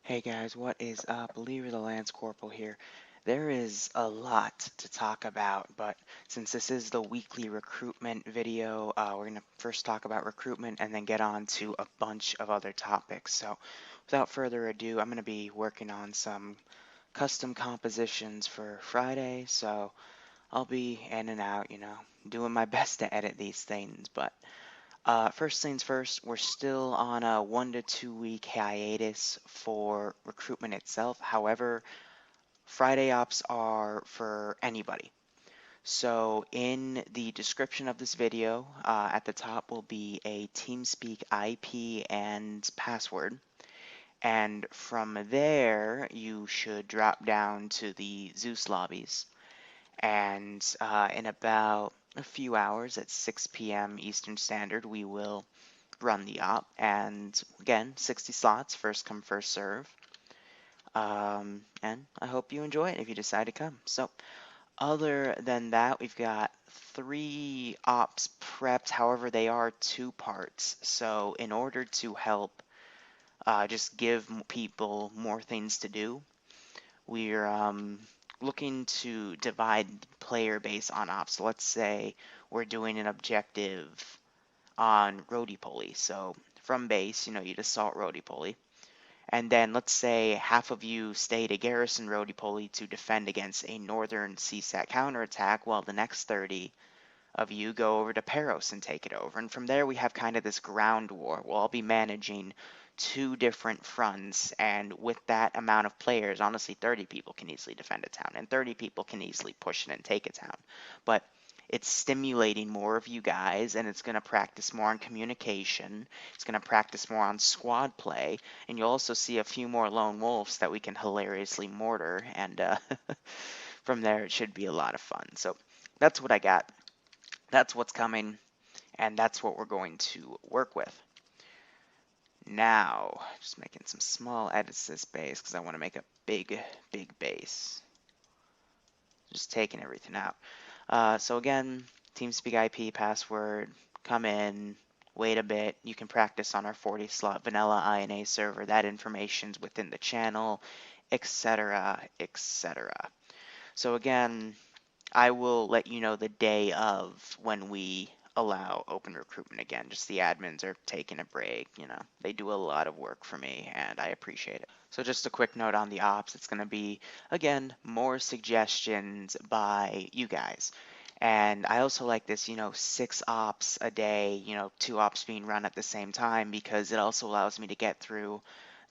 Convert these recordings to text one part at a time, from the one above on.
Hey guys, what is up? Liru the Lance Corporal here. There is a lot to talk about, but since this is the weekly recruitment video, we're going to first talk about recruitment and then get on to a bunch of other topics. So without further ado, I'm going to be working on some custom compositions for Friday, so I'll be in and out, doing my best to edit these things, but first things first, we're still on a 1 to 2 week hiatus for recruitment itself. However, Friday ops are for anybody. So in the description of this video, at the top will be a TeamSpeak IP and password. And from there, you should drop down to the Zeus lobbies. And in about a few hours at 6 p.m. Eastern Standard, we will run the op, and again, 60 slots, first come, first serve. And I hope you enjoy it if you decide to come. So, other than that, we've got 3 ops prepped. However, they are 2 parts. So, in order to help just give people more things to do, we're looking to divide player base on ops. So let's say we're doing an objective on roly-poly. So from base, you'd assault roly-poly. And then let's say half of you stay to garrison roly-poly to defend against a northern CSAT counterattack, while the next 30 of you go over to Peros and take it over. And from there we have kind of this ground war. We'll all be managing 2 different fronts, and with that amount of players, honestly 30 people can easily defend a town, and 30 people can easily push it and take a town. But it's stimulating more of you guys, and it's going to practice more on communication. It's going to practice more on squad play, and you'll also see a few more lone wolves that we can hilariously mortar, and from there it should be a lot of fun. So that's what I got. That's what's coming, and that's what we're going to work with. Now, just making some small edits to this base because I want to make a big base. Just taking everything out. So again, TeamSpeak IP password, come in, wait a bit. You can practice on our 40 slot vanilla INA server. That information's within the channel, etc., etc. So again, I will let you know the day of when we allow open recruitment again. Just the admins are taking a break, They do a lot of work for me, and I appreciate it. So just a quick note on the ops. It's going to be, again, more suggestions by you guys. And I also like this, 6 ops a day, 2 ops being run at the same time, because it also allows me to get through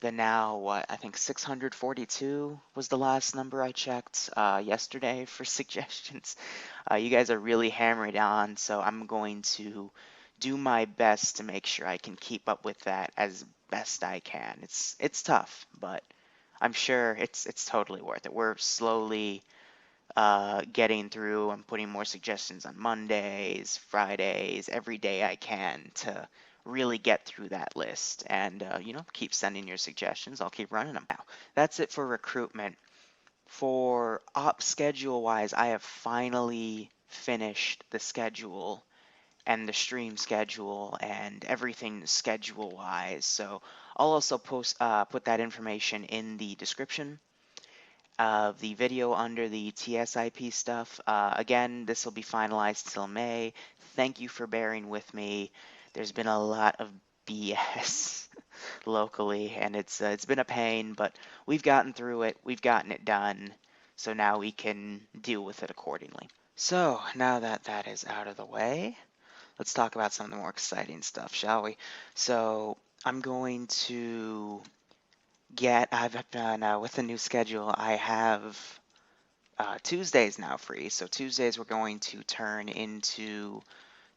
the now, I think 642 was the last number I checked yesterday for suggestions. You guys are really hammering on, so I'm going to do my best to make sure I can keep up with that as best I can. It's tough, but I'm sure it's totally worth it. We're slowly getting through. I'm putting more suggestions on Mondays, Fridays, every day I can to really get through that list, and keep sending your suggestions. I'll keep running them. Now that's it for recruitment. For op schedule wise, I have finally finished the schedule and the stream schedule and everything schedule wise, so I'll also put that information in the description of the video under the TSIP stuff. Again, this will be finalized till May. Thank you for bearing with me. There's been a lot of BS locally, and it's been a pain, but we've gotten through it. We've gotten it done, so now we can deal with it accordingly. So now that that is out of the way, let's talk about some of the more exciting stuff, shall we? So I'm going to I've done, with the new schedule, I have Tuesdays now free. So Tuesdays we're going to turn into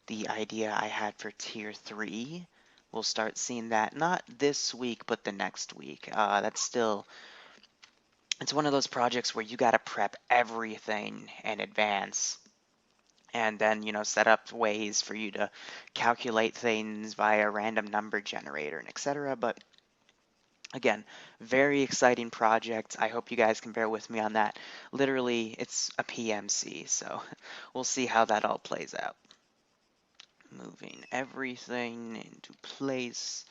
the idea I had for Tier 3. We'll start seeing that, not this week, but the next week. It's one of those projects where you got to prep everything in advance, and then, set up ways for you to calculate things via random number generator and etc. But again, very exciting project. I hope you guys can bear with me on that. Literally, it's a PMC, so we'll see how that all plays out. Moving everything into place.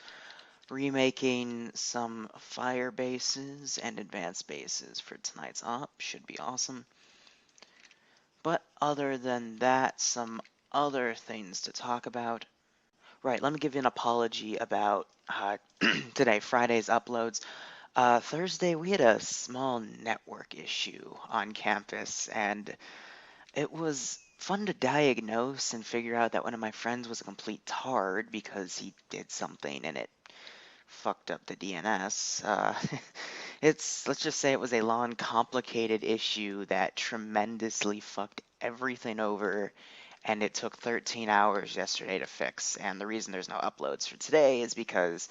remaking some fire bases and advanced bases for tonight's op. Should be awesome. But other than that, some other things to talk about. Right, let me give you an apology about today, Friday's uploads. Thursday, we had a small network issue on campus, and it was fun to diagnose and figure out that one of my friends was a complete tard because he did something and it fucked up the DNS. Let's just say it was a long, complicated issue that tremendously fucked everything over, and it took 13 hours yesterday to fix. And the reason there's no uploads for today is because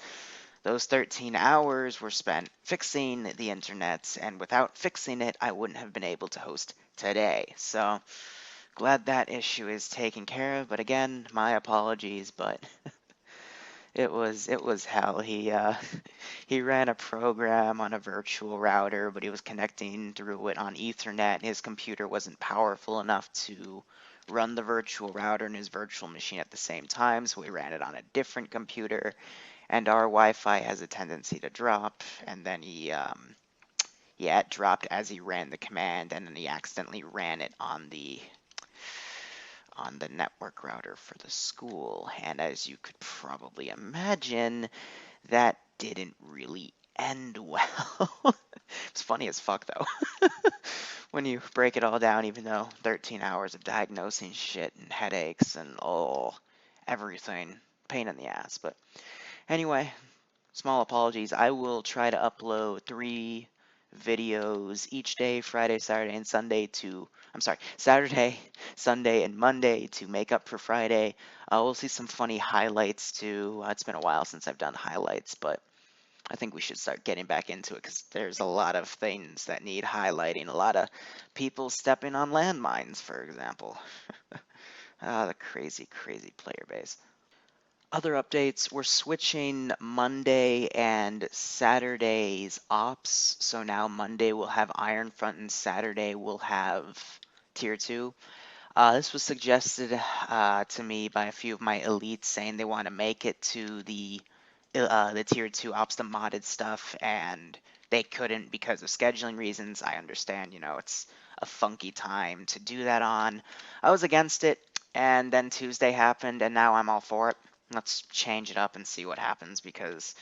those 13 hours were spent fixing the internet, and without fixing it, I wouldn't have been able to host today. So glad that issue is taken care of. But again, my apologies, but it was hell. He ran a program on a virtual router, but he was connecting through it on Ethernet. His computer wasn't powerful enough to run the virtual router and his virtual machine at the same time, so we ran it on a different computer. And our Wi-Fi has a tendency to drop, and then it dropped as he ran the command, and then he accidentally ran it on the network router for the school. And as you could probably imagine, that didn't really end well. It's funny as fuck though. When you break it all down, even though 13 hours of diagnosing shit and headaches and everything, pain in the ass. But anyway, small apologies. I will try to upload 3 videos each day, Friday, Saturday, and Sunday Saturday, Sunday, and Monday to make up for Friday. We'll see some funny highlights too. It's been a while since I've done highlights, but I think we should start getting back into it because there's a lot of things that need highlighting. A lot of people stepping on landmines, for example. The crazy, crazy player base. Other updates, we're switching Monday and Saturday's ops. So now Monday we'll have Iron Front and Saturday we'll have Tier 2. This was suggested to me by a few of my elites saying they want to make it to the Tier 2 ops, the modded stuff, and they couldn't because of scheduling reasons. I understand, it's a funky time to do that on. I was against it, and then Tuesday happened, and now I'm all for it. Let's change it up and see what happens because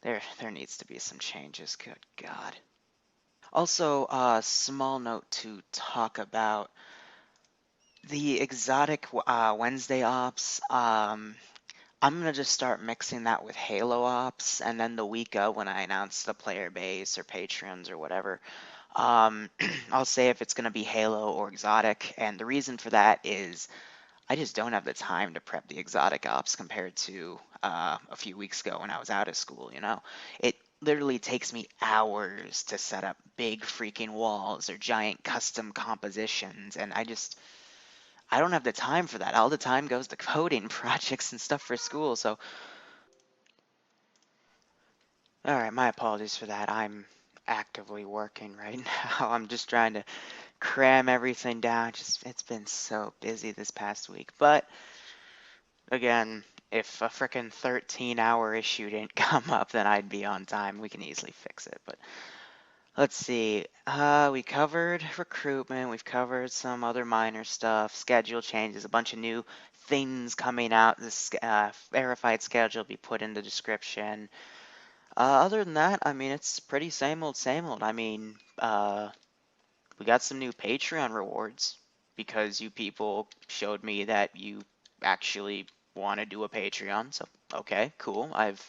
there needs to be some changes. Good God. Also, small note to talk about the exotic Wednesday ops. I'm gonna just start mixing that with Halo ops, and then the week of when I announce the player base or Patreons or whatever, I'll say if it's gonna be Halo or exotic. And the reason for that is I just don't have the time to prep the exotic ops compared to a few weeks ago when I was out of school. It literally takes me hours to set up big freaking walls or giant custom compositions, and I don't have the time for that. All the time goes to coding projects and stuff for school. So, all right, my apologies for that. I'm actively working right now. I'm just trying to cram everything down. It's been so busy this past week. But again, if a frickin' 13-hour issue didn't come up, then I'd be on time. We can easily fix it. But let's see. We covered recruitment. We've covered some other minor stuff, schedule changes, a bunch of new things coming out. This verified schedule will be put in the description. Other than that, I mean, it's pretty same old, same old. I mean, we got some new Patreon rewards because you people showed me that you actually want to do a Patreon. So, okay, cool. I've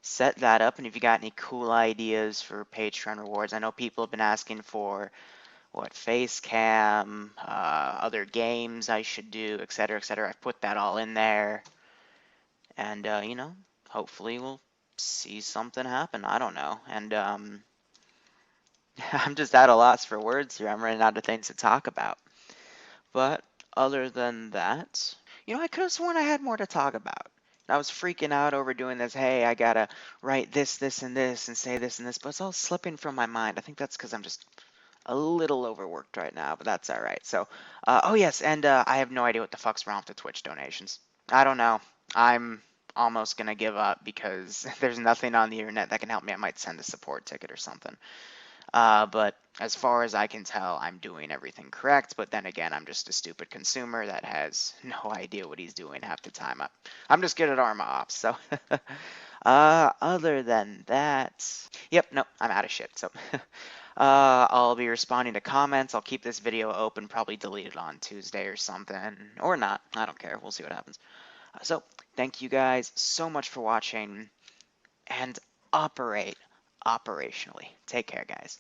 set that up. And if you got any cool ideas for Patreon rewards, I know people have been asking for what face cam, other games I should do, etc., etc. I've put that all in there. And, hopefully we'll see something happen. I don't know. And, I'm just at a loss for words here. I'm running out of things to talk about. But other than that, I could have sworn I had more to talk about. I was freaking out over doing this. Hey, I gotta write this, and this, and say this and this, but it's all slipping from my mind. I think that's because I'm just a little overworked right now, but that's all right. So, oh yes, and I have no idea what the fuck's wrong with the Twitch donations. I don't know. I'm almost gonna give up because there's nothing on the internet that can help me. I might send a support ticket or something. But as far as I can tell, I'm doing everything correct. But then again, I'm just a stupid consumer that has no idea what he's doing half the time. I'm just good at Arma ops. So, other than that, yep, no, I'm out of shit. So, I'll be responding to comments. I'll keep this video open, probably delete it on Tuesday or something, or not. I don't care. We'll see what happens. So, thank you guys so much for watching, and operate operationally. Take care, guys.